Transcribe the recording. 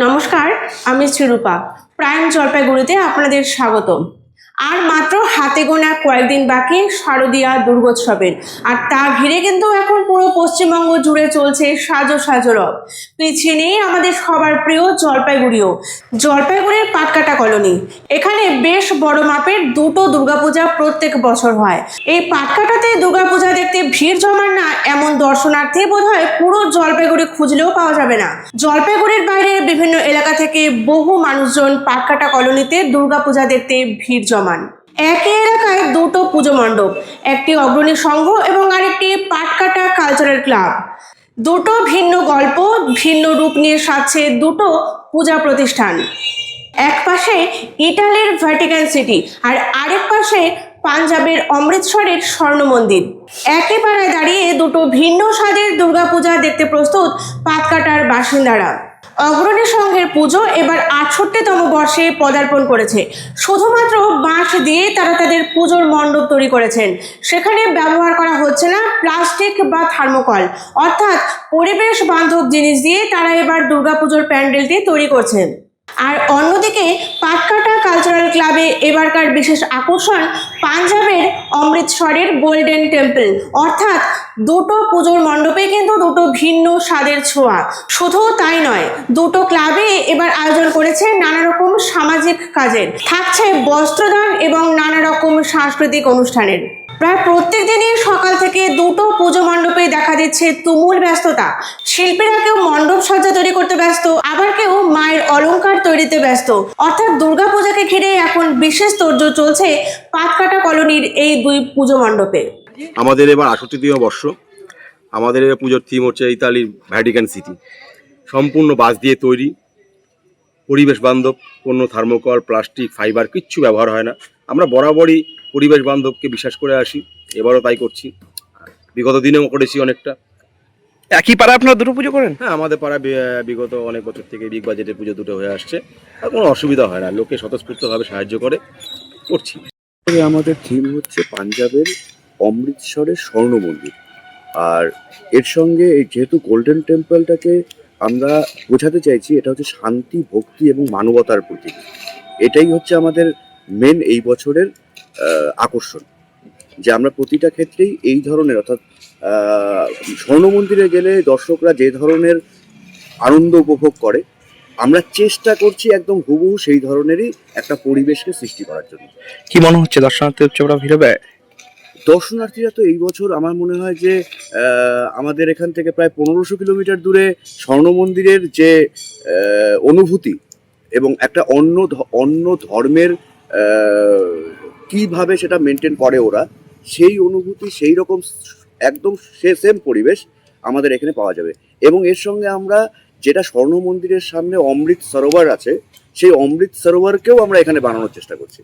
নমস্কার, আমি শ্রীরূপা। প্রাইম জলপাইগুড়িতে আপনাদের স্বাগত। আর মাত্র হাতে গোনা কয়েকদিন বাকি শারদীয়া দুর্গোৎসবের, আর তা ঘিরে কিন্তু এখন পুরো পশ্চিমবঙ্গ জুড়ে চলছে সাজো সাজো রব। পিছিয়ে নেই আমাদের সবার প্রিয় জলপাইগুড়িও। জলপাইগুড়ির পাটকাটা কলোনি, এখানে বেশ বড় মাপের দুটো দুর্গাপূজা প্রত্যেক বছর হয়। এই পাটকাটাতে দুর্গাপূজা দেখতে ভিড় জমান না এমন দর্শনার্থী বোধহয় পুরো জলপাইগুড়ি খুঁজলেও পাওয়া যাবে না। জলপাইগুড়ির বাইরে বিভিন্ন এলাকা থেকে বহু মানুষজন পাটকাটা কলোনিতে দুর্গাপূজা দেখতে ভিড় জমান। একই এলাকায় দুটো পুজো মণ্ডপ, একটি অগ্রণী সংঘ এবং আরেকটি পাটকাটা কালচারাল ক্লাব। দুটো ভিন্ন গল্প, ভিন্ন রূপ নিয়ে সাজছে দুটো পূজা প্রতিষ্ঠান। এক পাশে ইটালির ভ্যাটিকান সিটি, আর আরেক পাশে পাঞ্জাবের অমৃতসরের স্বর্ণ মন্দির। একই পাড়ায় দাঁড়িয়ে দুটো ভিন্ন স্বাদের দুর্গাপূজা দেখতে প্রস্তুত পাটকাটার বাসিন্দারা। অগ্রণী সংঘের পুজো এবার ৬৮তম বর্ষে পদার্পণ করেছে। শুধুমাত্র বাঁশ দিয়ে তারা তাদের পুজোর মণ্ডপ তৈরি করেছেন। সেখানে ব্যবহার করা হচ্ছে না প্লাস্টিক বা থার্মোকল, অর্থাৎ পরিবেশ বান্ধব জিনিস দিয়ে তারা এবার দুর্গাপুজোর প্যান্ডেলটি তৈরি করছেন। আর অন্যদিকে পাটকাটা কালচারাল ক্লাবে এবারকার বিশেষ আকর্ষণ পাঞ্জাবের অমৃতসরের গোল্ডেন টেম্পল, অর্থাৎ দুটো পুজোর মণ্ডপে কিন্তু দুটো ভিন্ন স্বাদের ছোঁয়া। শুধু তাই নয়, দুটো ক্লাবে এবার আয়োজন করেছে নানা রকম সামাজিক কাজের, থাকছে বস্ত্রদান এবং নানা রকম সাংস্কৃতিক অনুষ্ঠানের। প্রায় প্রত্যেক দিনই সকাল থেকে দুটো পুজো মণ্ডপে দেখা দিচ্ছে তুমুল ব্যস্ততা। শিল্পীরা কেউ মণ্ডপ সজ্জা তৈরি করতে ব্যস্ত, আবার কেউ মায়ের অলংকার তৈরিতে ব্যস্ত। অর্থাৎ দুর্গাপূজাকে ঘিরে এখন বিশেষ তোড়জোড় চলছে পাটকাটা কলোনির এই দুই পুজো মণ্ডপে। আমাদের এবার ৬৮তম বর্ষ। আমাদের পুজোর থিম হচ্ছে ইতালির ভ্যাটিকান সিটি। সম্পূর্ণ বাঁশ দিয়ে তৈরি, পরিবেশ বান্ধব, কোনো থার্মোকল, প্লাস্টিক, ফাইবার কিচ্ছু ব্যবহার হয় না। আমরা বরাবরই পরিবেশ বান্ধবকে বিশ্বাস করে আসি, এবারও তাই করছি। বিগত দিনেও করেছি অনেকটা। একই পাড়ায় আপনারা দুটো পুজো করেন? হ্যাঁ, আমাদের পাড়ায় বিগত অনেক বছর থেকে বিগ বাজেটের পুজো দুটো হয়ে আসছে, আর কোনো অসুবিধা হয় না। লোকে স্বতঃস্ফূর্তভাবে সাহায্য করে, করছি। আমাদের থিম হচ্ছে পাঞ্জাবের অমৃতসরের স্বর্ণ মন্দির। আর এর সঙ্গে এই যেহেতু গোল্ডেন টেম্পলটাকে আমরা বোঝাতে চাইছি, এটা হচ্ছে শান্তি, ভক্তি এবং মানবতার প্রতীক। এটাই হচ্ছে আমাদের মেন এই বছরের আকর্ষণ, যে আমরা প্রতিটা ক্ষেত্রেই এই ধরনের, অর্থাৎ স্বর্ণ মন্দিরে গেলে দর্শকরা যে ধরনের আনন্দ উপভোগ করে, আমরা চেষ্টা করছি একদম হুবহু সেই ধরনেরই একটা পরিবেশকে সৃষ্টি করার জন্য। কি মনে হচ্ছে দর্শনার্থী উৎসবটা ভিড় হবে? দর্শনার্থীরা তো এই বছর আমার মনে হয় যে আমাদের এখান থেকে প্রায় ১৫০০ কিলোমিটার দূরে স্বর্ণ মন্দিরের যে অনুভূতি এবং একটা অন্য ধর্মের কিভাবে সেটা মেনটেন করে ওরা, সেই অনুভূতি, সেই রকম একদম সেম পরিবেশ আমাদের এখানে পাওয়া যাবে। এবং এর সঙ্গে আমরা যেটা স্বর্ণ মন্দিরের সামনে অমৃত সরোবর আছে, সেই অমৃত সরোবরকেও আমরা এখানে বানানোর চেষ্টা করছি।